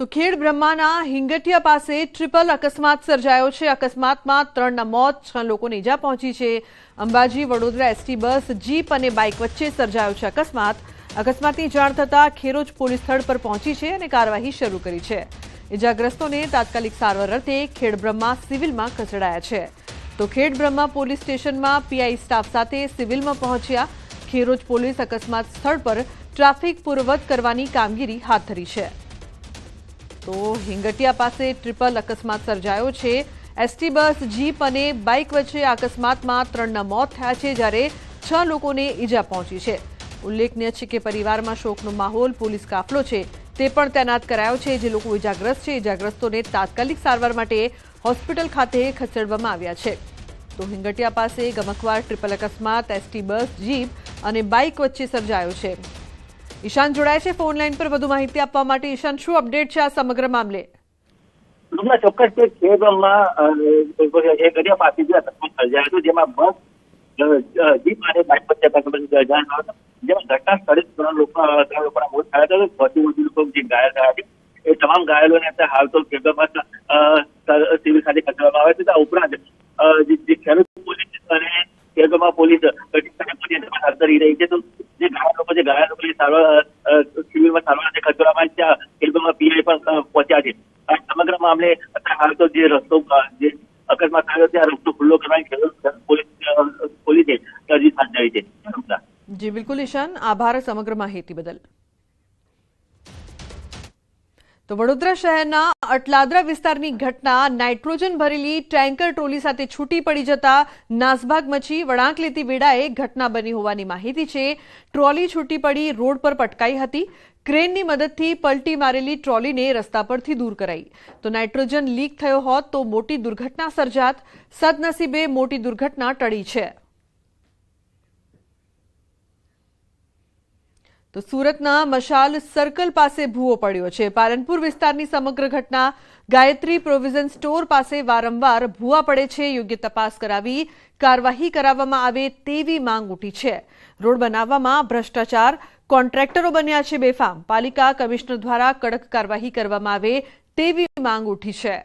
તો ખેડ બ્રહ્માના હિંગટિયા પાસે ટ્રિપલ અકસ્માત સર્જાયો છે। અકસ્માતમાં 3ના મોત, 6 લોકોને ઈજા પહોંચી છે। Ambaji Vadodara ST bus, jeep અને બાઇક વચ્ચે સર્જાયો છે અકસ્માતની જાણ થતાં ખેરોજ પોલીસ સ્થળ પર પહોંચી છે અને કાર્યવાહી શરૂ કરી છે। ઈજાગ્રસ્તોને તાત્કાલિક સારવાર અર્થે ખેડ બ્રહ્મા સિવિલમાં ખસેડાયા છે। તો ખેડ બ્રહ્મા પોલીસ સ્ટેશનમાં પીઆઈ સ્ટાફ સાથે સિવિલમાં પહોંચ્યા। ખેરોજ પોલીસ અકસ્માત સ્થળ પર ટ્રાફિક પૂર્વવત કરવાની કામગીરી હાથ ધરી છે। તો હિંગટિયા પાસે ટ્રિપલ અકસ્માત સર્જાયો છે। એસટી બસ, જીપ અને બાઇક વચ્ચે અકસ્માતમાં 3ના મોત થયા છે, જ્યારે 6 લોકોને ઈજા પહોંચી છે। ઉલ્લેખનીય છે કે પરિવારમાં શોકનો માહોલ, પોલીસ કાફલો છે તે પણ તૈનાત કરાયો છે। જે લોકો ઈજાગ્રસ્ત છે, ઈજાગ્રસ્તોને તાત્કાલિક સારવાર માટે હોસ્પિટલ ખાતે ખસેડવામાં આવ્યા છે। તો હિંગટિયા પાસે ગમખ્વાર ટ્રિપલ અકસ્માત એસટી બસ, જીપ અને બાઇક વચ્ચે સર્જાયો છે। ઈશાન જોડાય છે ફોન લાઈન પર વધુ માહિતી આપવા માટે। ઈશાન, શું અપડેટ છે આ સમગ્ર મામલે? ચોક્કસ ખેડમાં ગડિયા પાસે અકસ્માત સર્જાયો હતો, જેમાં બસ, જીપ અને બાઇક વચ્ચે જેમાં ઘટના સ્થળે 3 લોકોના મોત થયા હતા। વધુ લોકો જે ઘાયલ થયા છે એ તમામ ઘાયલોને હાલ તો ખેડમાં સિવિલ ખાતે ખસેડવામાં આવે છે। આ ઉપરાંત જે ખેડૂત પોલીસ અને ખેડમાં પોલીસ હાથ ધરી રહી છે। તો જે ઘાયલ લોકો સિવિલમાં સારવાર ખસેડવામાં આવી, ત્યાં ખેડમાં પીઆઈ પણ પહોંચ્યા છે। આ સમગ્ર મામલે હાલ તો જે રસ્તો જે અકસ્માત થયો ત્યાં રસ્તો ખુલ્લો કરવાની ખેડૂત પોલીસે તજવીજ હાથ ધરી છે। જી બિલકુલ ઈશાન, આભાર સમગ્ર માહિતી બદલ। તો વડોદરા શહેરના અટલાદરા વિસ્તારની ઘટના, નાઇટ્રોજન ભરેલી ટેન્કર ટ્રોલી સાથે છૂટી પડી જતા નાસભાગ મચી વળાંક લેતી વેળાએ ઘટના બની હોવાની માહિતી છે। ટ્રોલી છૂટી પડી રોડ પર પટકાઈ હતી। ક્રેનની મદદથી પલટી મારેલી ટ્રોલીને રસ્તા પરથી દૂર કરાઈ। તો નાઇટ્રોજન લીક થયો હોત તો મોટી દુર્ઘટના સર્જાત। સદનસીબે મોટી દુર્ઘટના ટળી છે। તો સુરતના મશાલ સર્કલ પાસે ભૂવો પડ્યો છે। પાલનપુર વિસ્તારની સમગ્ર ઘટના, ગાયત્રી પ્રોવિઝન સ્ટોર પાસે વારંવાર ભૂવા પડે છે। યોગ્ય તપાસ કરાવી કાર્યવાહી કરાવવામાં આવે તેવી માંગ ઉઠી છે। રોડ બનાવવામાં ભ્રષ્ટાચાર, કોન્ટ્રાક્ટરો બન્યા છે બેફામ। પાલિકા કમિશનર દ્વારા કડક કાર્યવાહી કરવામાં આવે તેવી માંગ ઉઠી છે।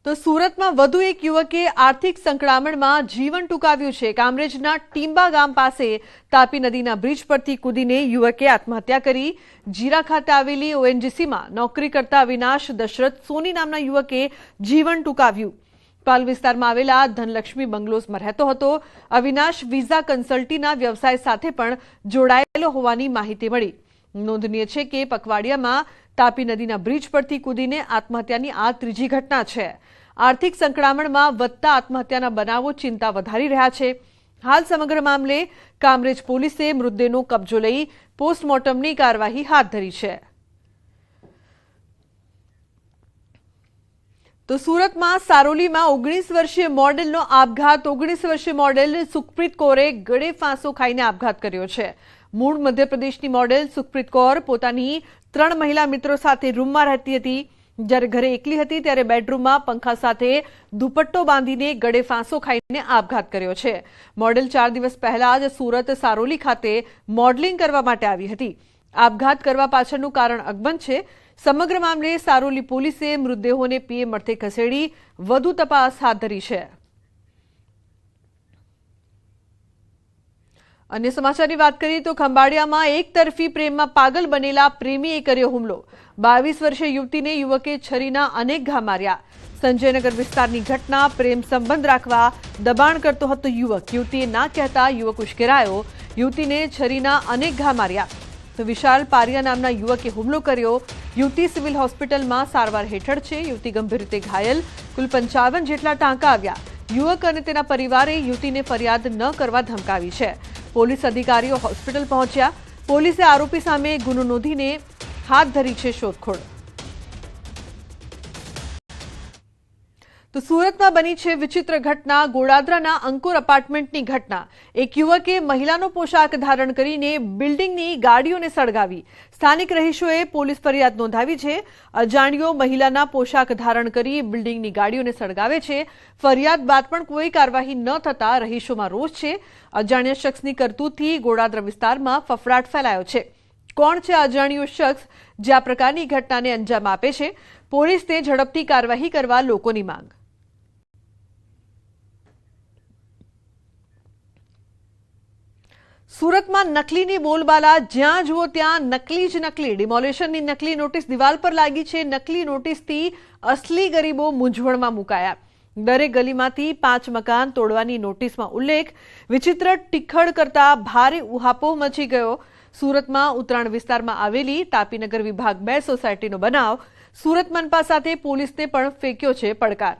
તો સુરતમાં વધુ એક યુવકે આર્થિક સંકળામણમાં જીવન ટૂંકાવ્યું છે। કામરેજના ટીંબા ગામ પાસે તાપી નદીના બ્રિજ પરથી કૂદીને યુવકે આત્મહત્યા કરી। જીરા ખાતે આવેલી ઓએનજીસીમાં નોકરી કરતા અવિનાશ દશરથ સોની નામના યુવકે જીવન ટૂંકાવ્યું। પાલ વિસ્તારમાં આવેલા ધનલક્ષ્મી બંગલોઝમાં રહેતો હતો। અવિનાશ વિઝા કન્સલ્ટીના વ્યવસાય સાથે પણ જોડાયેલો હોવાની માહિતી મળી। નોંધનીય છે કે પકવાડિયામાં તાપી નદીના બ્રિજ પરથી કૂદીને આત્મહત્યાની આ ત્રીજી ઘટના છે। આર્થિક સંકળામણમાં વધતા આત્મહત્યાના બનાવો ચિંતા વધારી રહ્યા છે। હાલ સમગ્ર મામલે કામરેજ પોલીસે મૃતદેહનો કબજો લઈ પોસ્ટમોર્ટમની કાર્યવાહી હાથ ધરી છે। તો સુરતમાં સારોલીમાં 19 વર્ષીય મોડેલનો આપઘાત। 19 વર્ષીય મોડેલ સુખપ્રીત કૌરે ગળે ફાંસો ખાઈને આપઘાત કર્યો છે। મૂળ મધ્યપ્રદેશની મોડેલ સુખપ્રીત કૌર પોતાની 3 મહિલા મિત્રો સાથે રૂમમાં રહેતી હતી। જ્યારે ઘરે એકલી હતી ત્યારે બેડરૂમમાં પંખા સાથે દુપટ્ટો બાંધીને ગળે ફાંસો ખાઈને આપઘાત કર્યો છે। મોડેલ 4 દિવસ પહેલા જ સુરત સારોલી ખાતે મોડલિંગ કરવા માટે આવી હતી। આપઘાત કરવા પાછળનું કારણ અકબંધ છે। સમગ્ર મામલે સારોલી પોલીસે મૃતદેહોને પીએમ અર્થે ખસેડી વધુ તપાસ હાથ ધરી છે। અન્ય સમાચારની વાત કરીએ તો ખંભાળિયામાં એક તરફી પ્રેમમાં પાગલ બનેલા પ્રેમીએ કર્યો હુમલો। 22 વર્ષીય યુવતીને યુવકે છરીના અનેક ઘા માર્યા। સંજયનગર વિસ્તારની ઘટના, પ્રેમ સંબંધ રાખવા દબાણ કરતો હતો યુવક। યુવતીએ ના કહેતા યુવક ઉશ્કેરાયો। યુવતીને છરીના અનેક ઘા માર્યા। તો વિશાલ પારિયા નામના યુવકે હુમલો કર્યો। યુવતી સિવિલ હોસ્પિટલમાં સારવાર હેઠળ છે। યુવતી ગંભીર રીતે ઘાયલ। કુલ 55 જેટલા ટાંકા આવ્યા। યુવક અને તેના પરિવારે યુવતીને ફરિયાદ ન કરવા ધમકાવી છે। પોલીસ અધિકારીઓ હોસ્પિટલ પહોંચ્યા। પોલીસે આરોપી સામે ગુનો નોંધીને હાથ ધરી છે શોધખોળ। તો સુરતમાં બની છે વિચિત્ર ઘટના, ગોડાદરાના અંકુર એપાર્ટમેન્ટની ઘટના। એક યુવકે મહિલાનો પોશાક ધારણ કરીને બિલ્ડિંગની ગાડીઓને સળગાવી। સ્થાનિક રહીશોએ પોલીસ ફરિયાદ નોંધાવી છે। અજાણ્યો મહિલાના પોશાક ધારણ કરી બિલ્ડિંગની ગાડીઓને સળગાવે છે। ફરિયાદ બાદ પણ કોઈ કાર્યવાહી ન થતા રહીશોમાં રોષ છે। અજાણ્યા શખ્સની કરતૂતથી ગોડાદરા વિસ્તારમાં ફફડાટ ફેલાયો છે। કોણ છે અજાણ્યો શખ્સ જે આ પ્રકારની ઘટનાને અંજામ આપે છે? પોલીસને ઝડપથી કાર્યવાહી કરવા લોકોની માંગ. સુરતમાં નકલીની બોલબાલા, જ્યાં જુઓ ત્યાં નકલી જ નકલી. ડિમોલેશનની નકલી નોટિસ દિવાલ પર લાગી છે. નકલી નોટિસથી અસલી ગરીબો મૂંઝવણમાં મુકાયા. દરેક ગલીમાંથી 5 મકાન તોડવાની નોટિસમાં ઉલ્લેખ. વિચિત્ર ટીખળ કરતા ભારે ઉહાપો મચી ગયો. સુરતમાં ઉત્તરાયણ વિસ્તારમાં આવેલી તાપીનગર વિભાગ 2 સોસાયટીનો બનાવ. સુરત મનપા સાથે પોલીસને પણ ફેંક્યો છે પડકાર.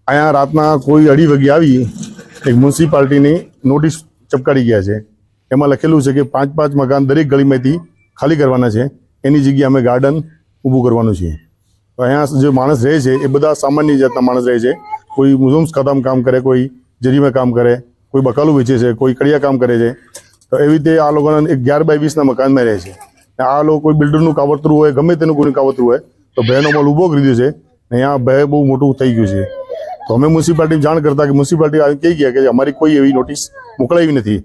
અહીંયા રાતના કોઈ 2:30 વાગે આવી એક મ્યુનિસિપાલિટીની નોટિસ ચપકાડી ગયા છે. એમાં લખેલું છે કે 5 મકાન દરેક ગલીમાંથી ખાલી કરવાના છે. એની જગ્યાએ અમે ગાર્ડન ઊભું કરવાનું છે. તો અહીંયા જે માણસ રહે છે એ બધા સામાન્ય જાતના માણસ રહે છે. કોઈ મુઝમ્સ ખાતામાં કામ કરે, કોઈ જરીમાં કામ કરે, કોઈ બકાલું વેચે છે, કોઈ કડિયા કામ કરે છે. તો એવી રીતે આ લોકોના 11 બાય 20 મકાનમાં રહે છે. આ લોકો કોઈ બિલ્ડરનું કાવતરું હોય, ગમે તેનું કોઈ કાવતરું હોય તો ભયનો માલ ઊભો કરી દીધો છે. અહીંયા ભય બહુ મોટું થઈ ગયું છે. તો અમે મ્યુનિસિપાલિટી જાણ કરતા કે મ્યુનિસિપાલિટી કહી ગયા કે અમારી કોઈ એવી નોટિસ મોકલાવી નથી.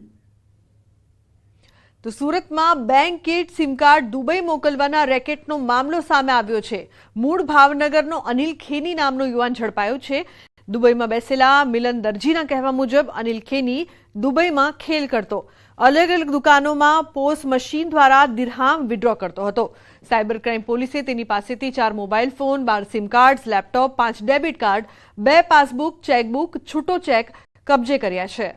તો સુરતમાં bank kit, sim card Dubai મોકલવાના રેકેટનો મામલો સામે આવ્યો છે. મૂળ ભાવનગરનો અનિલ ખેની નામનો યુવાન ઝડપાયો છે. દુબઈમાં બેસેલા મિલન દરજીના કહેવા મુજબ અનિલ ખેની દુબઈમાં ખેલ કરતો. અલગ અલગ દુકાનોમાં પોસ મશીન દ્વારા દિરહામ વિડ્રો કરતો હતો. સાયબર ક્રાઇમ પોલીસે તેની પાસેથી 4 mobile phone, 12 sim card, laptop, 5 debit card, 2 passbook, chequebook, છૂટો ચેક કબજે કર્યા છે.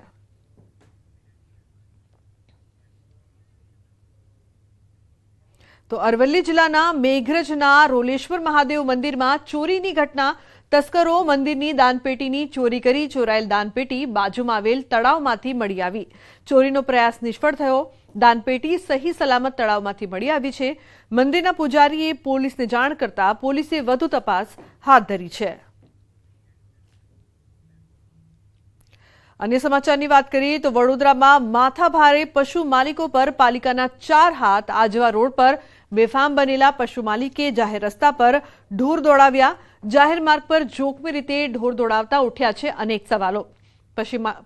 તો અરવલ્લી જિલ્લાના મેઘરજના રોલેશ્વર મહાદેવ મંદિરમાં ચોરીની ઘટના. તસ્કરો મંદિરની દાનપેટીની ચોરી કરી. ચોરાયેલ દાનપેટી બાજુમાં આવેલ તળાવમાંથી મળી આવી. ચોરીનો પ્રયાસ નિષ્ફળ થયો. દાનપેટી સહી સલામત તળાવમાંથી મળી આવી છે. મંદિરના પૂજારીએ પોલીસને જાણ કરતા પોલીસે વધુ તપાસ હાથ ધરી છે. અન્ય સમાચારની વાત કરીએ તો વડોદરામાં માથાભારે પશુ માલિકો પર પાલિકાના 4 હાથ. આજવા રોડ પર બેફામ બનેલા પશુ માલિકે જાહેર રસ્તા પર ઢોર દોડાવ્યા. જાહેર માર્ગ પર જોખમી રીતે ઢોર દોડાવતા ઉઠ્યા છે અનેક સવાલો.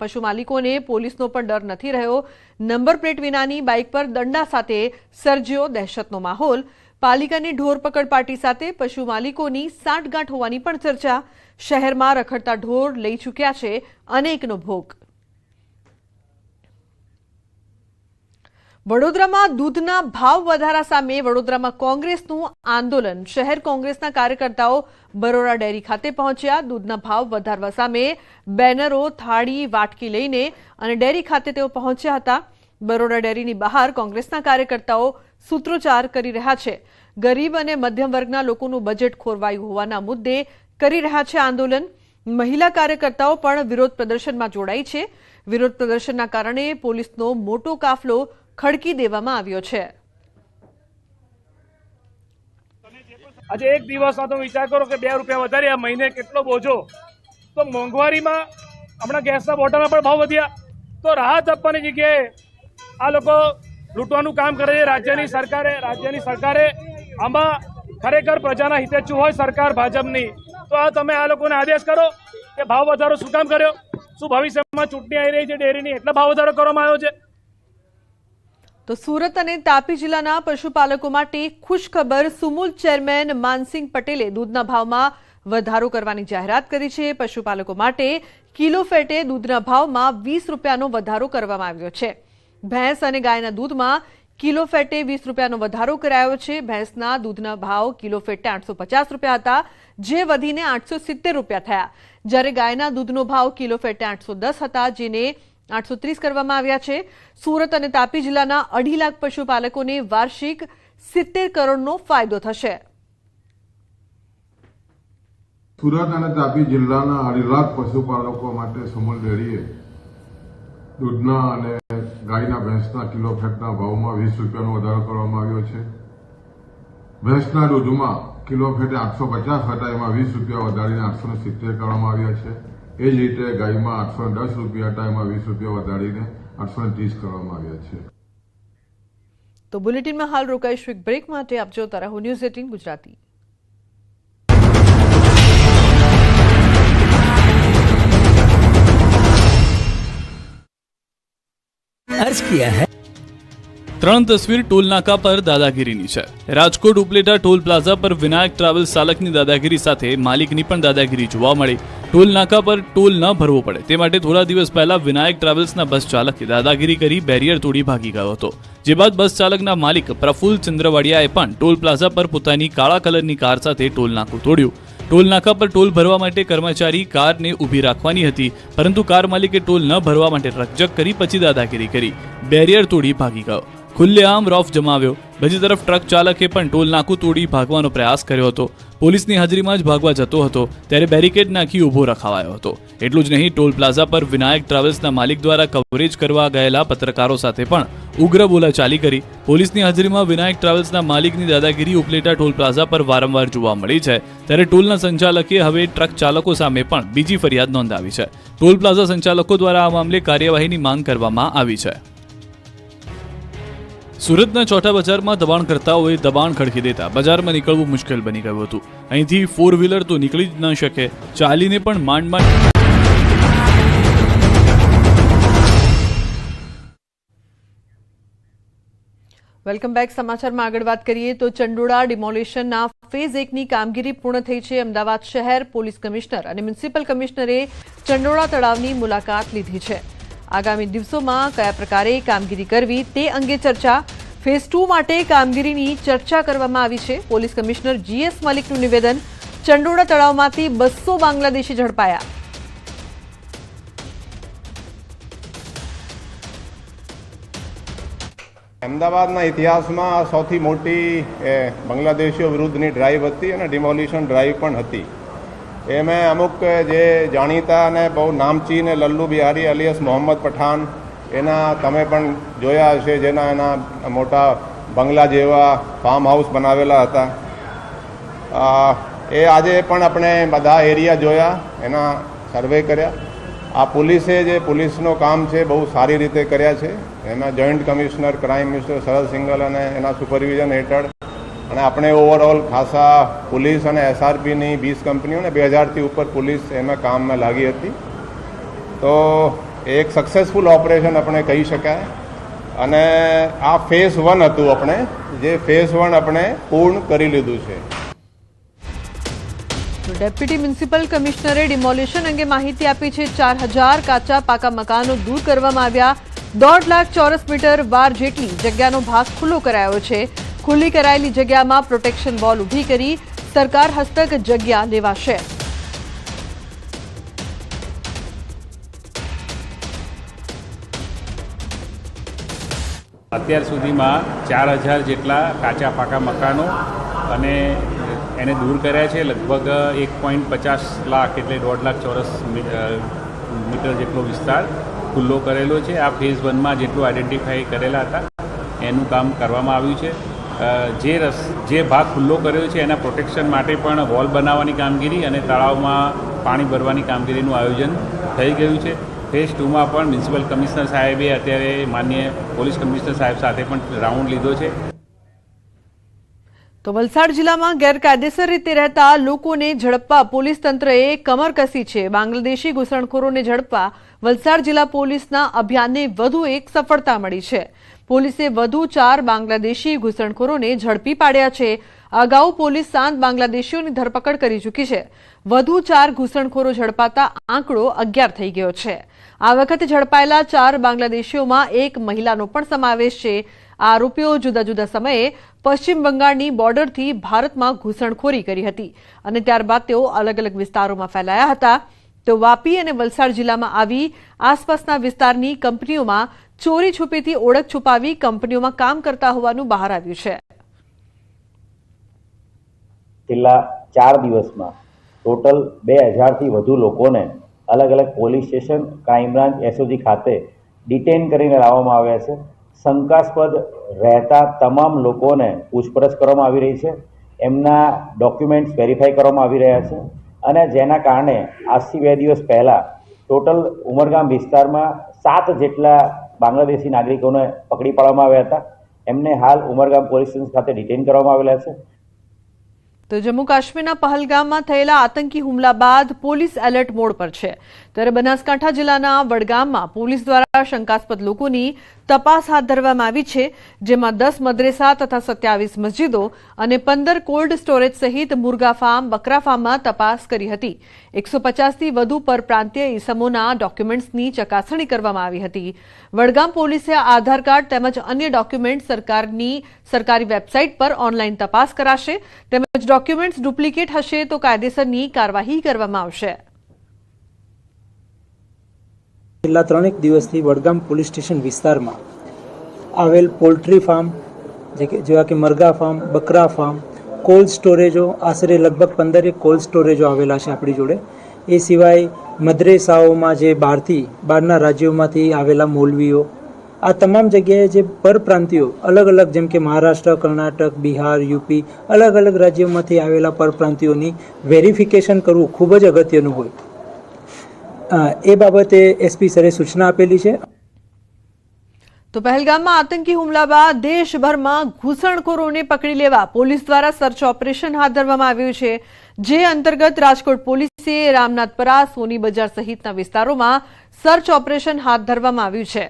પશુ માલિકોને પોલીસનો પણ ડર નથી રહ્યો. નંબર પ્લેટ વિનાની બાઇક પર દંડા સાથે સર્જ્યો દહેશતનો માહોલ. પાલિકાની ઢોર પકડ પાર્ટી સાથે પશુ માલિકોની સાંઠગાંઠ હોવાની પણ ચર્ચા. શહેરમાં રખડતા ઢોર લઈ ચૂક્યા છે અનેકનો ભોગ. વડોદરામાં દૂધના ભાવ વધારા સામે વડોદરામાં કોંગ્રેસનું આંદોલન. શહેર કોંગ્રેસના કાર્યકર્તાઓ બરોડા ડેરી ખાતે પહોંચ્યા. દૂધના ભાવ વધારવા સામે બેનરો, થાળી, વાટકી લઈને અને ડેરી ખાતે તેઓ પહોંચ્યા હતા. બરોડા ડેરીની બહાર કોંગ્રેસના કાર્યકર્તાઓ સૂત્રોચ્ચાર કરી રહ્યા છે. ગરીબ અને મધ્યમ વર્ગના લોકોનું બજેટ ખોરવાયું હોવાના મુદ્દે કરી રહ્યા છે આંદોલન. મહિલા કાર્યકર્તાઓ પણ વિરોધ પ્રદર્શનમાં જોડાઈ છે. વિરોધ પ્રદર્શનના કારણે પોલીસનો મોટો કાફલો ખડકી દેવામાં આવ્યો છે. આજે એક દિવસમાં તો વિચાર કરો કે 2 રૂપિયા વધાર્યા, મહિને કેટલો બોજો. તો મોંઘવારીમાં હમણાં ગેસના બોટલના પણ ભાવ વધ્યા. તો રાહત આપવાની જગ્યાએ આ લોકો લૂંટવાનું કામ કરે છે. રાજ્યની સરકારે આમાં ખરેખર પ્રજાના હિતેચ્છુ હોય સરકાર ભાજપની, તો આ તમે આ લોકોને આદેશ કરો કે ભાવ વધારો શું કામ કર્યો? શું ભવિષ્યમાં ચૂંટણી આવી રહી છે ડેરીની એટલે ભાવ વધારો કરવામાં આવ્યો છે? તો સુરત અને તાપી જિલ્લાના પશુપાલકો માટે ખુશખબર. સુમુલ ચેરમેન માનસિંહ પટેલે દૂધના ભાવમાં વધારો કરવાની જાહેરાત કરી છે. પશુપાલકો માટે કિલો ફેટે દૂધના ભાવમાં 20 રૂપિયાનો વધારો કરવામાં આવ્યો છે. ભેંસ અને ગાયના દૂધમાં કિલો ફેટે 20 રૂપિયાનો વધારો કરાયો છે. ભેંસના દૂધના ભાવ કિલો ફેટે 850 રૂપિયા હતા, જે વધીને 870 રૂપિયા થયા. જ્યારે ગાયના દૂધનો ભાવ કિલો ફેટે 810 હતા, જેને 830 કરવામાં આવ્યા છે. સુરત અને તાપી જિલ્લાના 2.5 લાખ પશુપાલકોને વાર્ષિક 70 કરોડનો ફાયદો થશે. સુરત અને તાપી જિલ્લાના 2.5 લાખ પશુપાલકો માટે સુમુલ ડેરીએ દૂધના અને ગાયના ભેંસના કિલો ફેટના ભાવમાં 20 રૂપિયાનો વધારો કરવામાં આવ્યો છે. ભેંસના દૂધમાં કિલો ફેટે 850 હતા, એમાં 20 રૂપિયા વધારીને 870 કરવામાં આવ્યા છે. એ જ રીતે ગાયમાં 810 રૂપિયા હતા, એમાં 20 રૂપિયા વધારીને 830 કરવામાં આવ્યા છે. તો બુલેટિનમાં હાલ રોકાઈશું એક બ્રેક માટે. આપ જોતા રહો ન્યૂઝ 18 ગુજરાતી. अर्ज किया है। 3 તસવીર ટોલ નાકા પર દાદાગીરીની છે। રાજકોટ ઉપલેટા ટોલ પ્લાઝા પર વિનાયક ટ્રાવેલ્સ ચાલકની દાદાગીરી સાથે માલિકની પણ દાદાગીરી જોવા મળી। ટોલ નાકા પર ટોલ ન ભરવો પડે તે માટે થોડા દિવસ પહેલા વિનાયક ટ્રાવેલ્સના બસ ચાલકે દાદાગીરી કરી બેરિયર તોડી ભાગી ગયો હતો, જે બાદ બસ ચાલકના માલિક પ્રફુલ્લ ચંદ્રવાડિયાએ પણ ટોલ પ્લાઝા પર પોતાની કાળા કલરની કાર સાથે ટોલ નાકું તોડ્યું। ટોલ નાકા પર ટોલ ભરવા માટે કર્મચારી કારને ઊભી રાખવાની હતી, પરંતુ કાર માલિકે ટોલ ન ભરવા માટે રકઝક કરી પછી દાદાગીરી કરી બેરિયર તોડી ભાગી ગયો। ખુલ્લેઆમ રોફ જમાવ્યો। બીજી તરફ ટ્રક ચાલકે પણ ટોલ નાકું તોડી ભાગવાનો પ્રયાસ કર્યો હતો। પોલીસની હાજરીમાં જ ભાગવા જતો હતો ત્યારે બેરિકેડ નાખી ઊભો રખાવાયો હતો। એટલું જ નહીં, ટોલ પ્લાઝા પર વિનાયક ટ્રાવેલ્સના માલિક દ્વારા કવરેજ કરવા ગયેલા પત્રકારો સાથે પણ ઉગ્ર બોલાચાલી કરી। પોલીસની હાજરીમાં વિનાયક ટ્રાવેલ્સના માલિકની દાદાગીરી ઉપલેટા ટોલ પ્લાઝા પર વારંવાર જોવા મળી છે, ત્યારે ટોલના સંચાલકે હવે ટ્રક ચાલકો સામે પણ બીજી ફરિયાદ નોંધાવી છે। ટોલ પ્લાઝા સંચાલકો દ્વારા આ મામલે કાર્યવાહીની માંગ કરવામાં આવી છે। સુરતના ચોટા બજારમાં દબાણકર્તાઓએ દબાણ ખડકી દેતા બજારમાં નીકળવું મુશ્કેલ બની ગયું હતું। અહીંથી 4 વ્હીલર તો નીકળી જ ન શકે, ચાલીને પણ માંડ વેલકમ બેક। સમાચારમાં આગળ વાત કરીએ તો ચંડોળા ડિમોલિશનના ફેઝ 1ની કામગીરી પૂર્ણ થઈ છે। અમદાવાદ શહેર પોલીસ કમિશનર અને મ્યુનિસિપલ કમિશનરે ચંડોળા તળાવની મુલાકાત લીધી છે। આગામી દિવસોમાં કયા પ્રકારે કામગીરી કરવી તે અંગે ચર્ચા। ફેઝ 2 માટે કામગીરીની ચર્ચા કરવામાં આવી છે। પોલીસ કમિશનર GS મલિકનું નિવેદન। ચંડોળા તળાવમાંથી 200 બાંગ્લાદેશી ઝડપાયા। અમદાવાદના ઇતિહાસમાં સૌથી મોટી બાંગ્લાદેશીઓ વિરુદ્ધની ડ્રાઈવ હતી અને ડિમોલિશન ડ્રાઈવ પણ હતી। એમાં અમુક જે જાણીતા અને બહુ નામચીન લલ્લુ બિહારી અલિયાસ મોહમ્મદ પઠાણ, એના તમે પણ જોયા હશે, જેના એના મોટા બંગલા જેવા ફાર્મ હાઉસ બનાવેલા હતા। એ આજે પણ આપણે બધા એરિયા જોયા, એના સર્વે કર્યા। આ પોલીસે જે પોલીસનું કામ છે બહુ સારી રીતે કર્યા છે। એમાં જોઈન્ટ કમિશનર ક્રાઇમ મિનિસ્ટર શરદ સિંઘલ અને એના સુપરવિઝન હેઠળ અને આપણે ઓવરઓલ ખાસા પોલીસ અને SRPની 20 કંપનીઓ અને 2000થી ઉપર પોલીસ એમાં કામમાં લાગી હતી। તો એક સક્સેસફુલ ઓપરેશન આપણે કહી શકાય। અને આ ફેઝ 1 હતું, આપણે જે ફેઝ 1 આપણે પૂર્ણ કરી લીધું છે। ડેપ્યુટી મ્યુનિસિપલ કમિશનરે ડિમોલિશન અંગે માહિતી આપી છે। 4000 કાચા પાકા મકાનો દૂર કરવામાં આવ્યા। 1.5 લાખ ચોરસ મીટર વાર જેટલી જગ્યાનો ભાગ ખુલ્લો કરાયો છે। ખુલ્લી કરાયેલી જગ્યામાં પ્રોટેક્શન વોલ ઊભી કરી સરકાર હસ્તક જગ્યા લેવાશે। અત્યાર સુધીમાં 4000 જેટલા કાચા પાકા મકાનો અને એને દૂર કર્યા છે। લગભગ 1.50 લાખ એટલે 1.5 લાખ ચોરસ મીટર જેટલો વિસ્તાર ખુલ્લો કરેલો છે। આ ફેઝ 1માં જેટલું આઈડેન્ટિફાઈ કરેલા હતા એનું કામ કરવામાં આવ્યું છે। જે ભાગ ખુલ્લો કર્યો છે એના પ્રોટેક્શન માટે પણ વોલ બનાવવાની કામગીરી અને તળાવમાં પાણી ભરવાની કામગીરીનું આયોજન થઈ ગયું છે। ફેઝ 2માં પણ મ્યુનિસિપલ કમિશનર સાહેબે અત્યારે માનનીય પોલીસ કમિશનર સાહેબ સાથે પણ રાઉન્ડ લીધો છે। તો વલસાડ જિલ્લામાં ગેરકાયદેસર રીતે રહેતા લોકોને ઝડપવા પોલીસ તંત્રએ કમર કસી છે। બાંગ્લાદેશી ઘૂસણખોરોને ઝડપવા વલસાડ જિલ્લા પોલીસના અભિયાનને વધુ એક સફળતા મળી છે। પોલીસે વધુ 4 બાંગ્લાદેશી ઘૂસણખોરોને ઝડપી પાડ્યા છે। અગાઉ પોલીસ 7 બાંગ્લાદેશીઓની ધરપકડ કરી ચૂકી છે। વધુ 4 ઘૂસણખોરો ઝડપાતા આંકડો 11 થઈ ગયો છે। આ વખતે ઝડપાયેલા 4 બાંગ્લાદેશીઓમાં એક મહિલાનો પણ સમાવેશ છે। આરોપીઓ જુદા જુદા સમયે પશ્ચિમ બંગાળની બોર્ડરથી ભારતમાં ઘૂસણખોરી કરી હતી અને ત્યારબાદ તેઓ અલગ અલગ વિસ્તારોમાં ફેલાયા હતા। તો વાપી અને વલસાડ જિલ્લામાં આવી આસપાસના વિસ્તારની કંપનીઓમાં ચોરી છુપીથી ઓળખ છુપાવી કંપનીઓમાં કામ કરતા હોવાનું બહાર આવ્યું છે। છેલ્લા 4 દિવસમાં ટોટલ 2000થી વધુ લોકોને અલગ અલગ police station, crime branch, SOG ખાતે ડિટેન કરીને લાવવામાં આવ્યા છે। શંકાસ્પદ રહેતા તમામ લોકોને પૂછપરછ કરવામાં આવી રહી છે। એમના ડોક્યુમેન્ટ્સ વેરીફાઈ કરવામાં આવી રહ્યા છે અને જેના કારણે આજથી 2 દિવસ પહેલાં ટોટલ ઉમરગામ વિસ્તારમાં 7 જેટલા બાંગ્લાદેશી નાગરિકોને પકડી પાડવામાં આવ્યા હતા। એમને હાલ ઉમરગામ પોલીસ સ્ટેશન ખાતે ડિટેન કરવામાં આવેલા છે। તો જમ્મુ કાશ્મીરના પહલગામમાં થયેલા આતંકી હુમલા બાદ પોલીસ એલર્ટ મોડ પર છે। ત્યારે બનાસકાંઠા જિલ્લાના વડગામમાં પોલીસ દ્વારા શંકાસ્પદ લોકોની તપાસ હાથ ધરવામાં આવી છે, જેમાં 10 મદ્રેસા તથા 27 મસ્જિદો અને 15 કોલ્ડ સ્ટોરેજ સહિત મુર્ગા ફાર્મ, બકરા ફાર્મમાં તપાસ કરી હતી. 150થી વધુ પરપ્રાંતીય ઇસમોના ડોક્યુમેન્ટ્સની ચકાસણી કરવામાં આવી હતી. વડગામ પોલીસે આધાર કાર્ડ તેમજ અન્ય ડોક્યુમેન્ટ સરકારી વેબસાઇટ પર ઓનલાઈન તપાસ કરાશે, તેમજ ડોક્યુમેન્ટ્સ ડુપ્લિકેટ હશે તો કાયદેસરની કાર્યવાહી કરવામાં આવશે. છેલ્લા 3 દિવસથી વડગામ પોલીસ સ્ટેશન વિસ્તારમાં આવેલ પોલ્ટ્રી ફાર્મ જેવા કે મરઘા ફાર્મ, બકરા ફાર્મ, કોલ્ડ સ્ટોરેજો, આશરે લગભગ 15 કોલ્ડ સ્ટોરેજો આવેલા છે આપણી જોડે. એ સિવાય મદ્રેસાઓમાં જે બહારના રાજ્યોમાંથી આવેલા મૌલવીઓ, આ તમામ જગ્યાએ જે પરપ્રાંતિયો અલગ અલગ જેમ કે મહારાષ્ટ્ર, કર્ણાટક, બિહાર, યુપી અલગ અલગ રાજ્યોમાંથી આવેલા પરપ્રાંતિયોની વેરિફિકેશન કરવું ખૂબ જ અગત્યનું હોય. એ બાબતે એસપી સરે સૂચના આપેલી છે. તો પહેલગામમાં આતંકી હુમલા બાદ દેશભરમાં ઘૂસણખોરોને પકડી લેવા પોલીસ દ્વારા સર્ચ ઓપરેશન હાથ ધરવામાં આવ્યું છે, જે અંતર્ગત રાજકોટ પોલીસે રામનાથપરા, સોની બજાર સહિતના વિસ્તારોમાં સર્ચ ઓપરેશન હાથ ધરવામાં આવ્યું છે,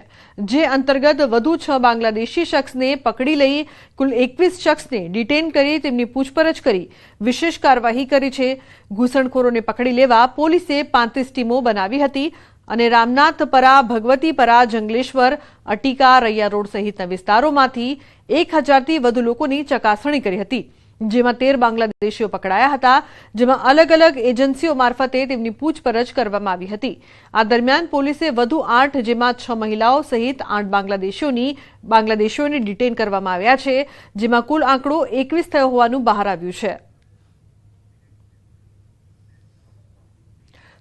જે અંતર્ગત વધુ 6 બાંગ્લાદેશી શખ્સને પકડી લઈ કુલ 21 શખ્સને ડિટેન કરી તેમની પૂછપરછ કરી વિશેષ કાર્યવાહી કરી છે. ઘૂસણખોરોને પકડી લેવા પોલીસે 35 ટીમો બનાવી હતી અને રામનાથપરા, ભગવતીપરા, જંગલેશ્વર, અટીકા, રૈયા રોડ સહિતના વિસ્તારોમાંથી 1000થી વધુ લોકોની ચકાસણી કરી હતી, જેમાં 13 બાંગ્લાદેશીઓ પકડાયા હતા, જેમાં અલગ અલગ એજન્સીઓ મારફતે તેમની પૂછપરછ કરવામાં આવી હતી. આ દરમિયાન પોલીસે વધુ 8 જેમાં 6 મહિલાઓ સહિત 8 બાંગ્લાદેશીઓને ડિટેન કરવામાં આવ્યા છે, જેમાં કુલ આંકડો 21 થયો હોવાનું બહાર આવ્યું છે.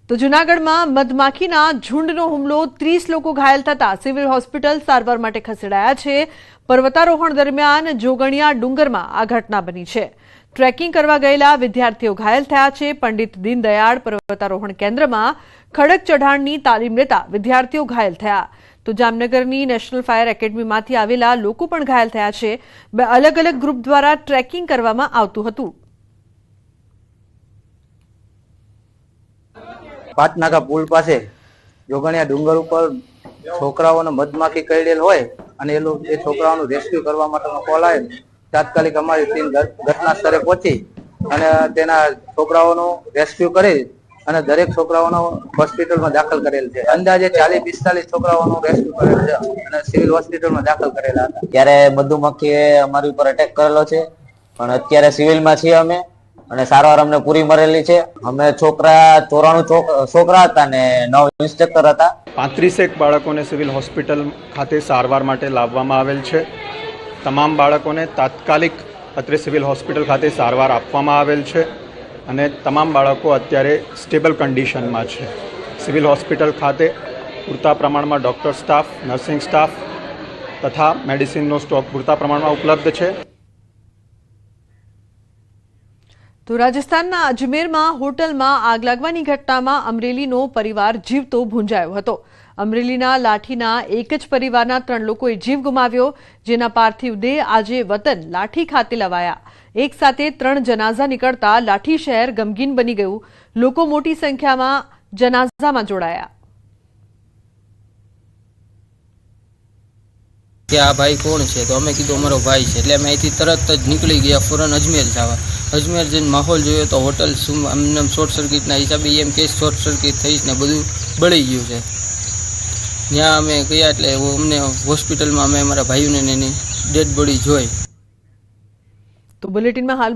તો જૂનાગઢમાં મધમાખીના ઝુંડનો હુમલો, 30 લોકો ઘાયલ થતા સિવિલ હોસ્પિટલ સારવાર માટે ખસેડાયા છે. પર્વતારોહણ દરમિયાન જોગણિયા ડુંગરમાં આ ઘટના બની છે. ટ્રેકિંગ કરવા ગયેલા વિદ્યાર્થીઓ ઘાયલ થયા છે. પંડિત દીનદયાળ પર્વતારોહણ કેન્દ્રમાં ખડક ચઢાણની તાલીમ લેતા વિદ્યાર્થીઓ ઘાયલ થયા. તો જામનગરની નેશનલ ફાયર એકેડમીમાંથી આવેલા લોકો પણ ઘાયલ થયા છે. 2 અલગ અલગ ગ્રુપ દ્વારા ટ્રેકિંગ કરવામાં આવતું હતું. પાટનાકા પુલ પાસે જોગણિયા ડુંગર ઉપર છોકરાઓને મધમાખી કરડેલ હોય અને એ છોકરાઓનું રેસ્ક્યુ કરવા માટેનો કોલ આવે. તાત્કાલિક અમારી ટીમ ઘટના સ્થળે પહોંચી અને તેના છોકરાઓનું રેસ્ક્યુ કરી અને દરેક છોકરાઓનો હોસ્પિટલમાં દાખલ કરેલ છે. અંદાજે 40-45 છોકરાઓનું રેસ્ક્યુ કરેલ છે અને સિવિલ હોસ્પિટલમાં દાખલ કરેલા હતા. ત્યારે મધુમક્ખીએ અમારી ઉપર અટેક કરેલો છે, પણ અત્યારે સિવિલમાં છીએ અમે અને સારવાર અમને પૂરી મળેલી છે. અમે 94 છોકરા હતા અને 9 ઇન્સ્પેક્ટર હતા. 35 બાળકોને સિવિલ હોસ્પિટલ ખાતે સારવાર માટે લાવવામાં આવેલ છે. તમામ બાળકોને તાત્કાલિક અત્રે સિવિલ હોસ્પિટલ ખાતે સારવાર આપવામાં આવેલ છે અને તમામ બાળકો અત્યારે સ્ટેબલ કન્ડિશનમાં છે. સિવિલ હોસ્પિટલ ખાતે પૂરતા પ્રમાણમાં ડૉક્ટર સ્ટાફ, નર્સિંગ સ્ટાફ તથા મેડિસિનનો સ્ટોક પૂરતા પ્રમાણમાં ઉપલબ્ધ છે. તો રાજસ્થાનના અજમેરમાં હોટલમાં આગ લાગવાની ઘટનામાં અમરેલીનો પરિવાર જીવતો ભૂંજાયો હતો. અમરેલીના લાઠીના એક જ પરિવારના 3 લોકોએ જીવ ગુમાવ્યો, જેના પાર્થિવ દેહ આજે વતન લાઠી ખાતે લવાયા. એક સાથે 3 જનાઝા નીકળતા લાઠી શહેર ગમગીન બની ગયું. લોકો મોટી સંખ્યામાં જનાઝામાં જોડાયા. કે આ ભાઈ કોણ છે, તો અમે કીધું અમારો ભાઈ છે, એટલે અમે અહીંથી તરત જ નીકળી ગયા ફોરન અજમેર જવા. અજમેર જઈને માહોલ જોયો તો હોટલ અમને શોર્ટ સર્કિટના હિસાબે એમ કે શોર્ટ સર્કિટ થઈશ ને બધું બળી ગયું છે. ત્યાં અમે ગયા એટલે અમને હોસ્પિટલમાં અમે અમારા ભાઈઓને એની ડેડ બોડી જોઈ. તો બુલેટિનમાં હાલ